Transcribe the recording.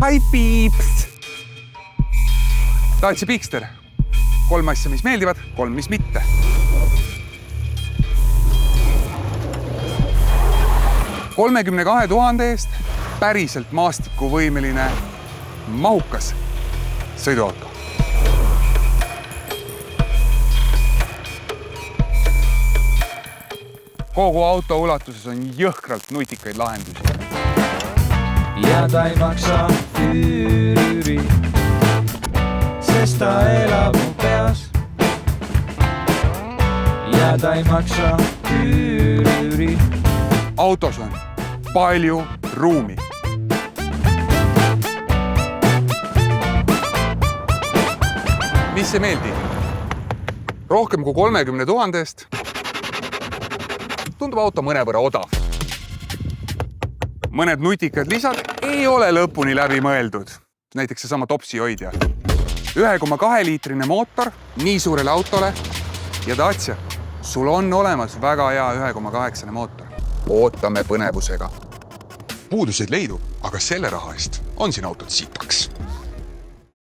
Hi Piips! Dacia Bigster. 3 asja, mis meeldivad, 3, mis mitte. $32,000 eest päriselt maastikuvõimeline mahukas sõiduauto. Kogu auto ulatuses on jõhkralt nutikaid lahendusi. Ja ta ei maksa üüri, sest ta elab mu peas. Ja ta ei maksa üüri. Autos on palju ruumi. Mis ei meeldi? Rohkem kui 30,000 eest tundub auto mõnevõrra odav. Mõned nutikad lisad ei ole lõpuni läbi mõeldud. Näiteks seesama topsi hoidja. 1,2 liitrine mootor nii suurele autole ja Dacia, sul on olemas väga hea 1,8 mootor. Ootame põnevusega. Puuduseid leidub, aga selle raha eest on siin autot sitaks.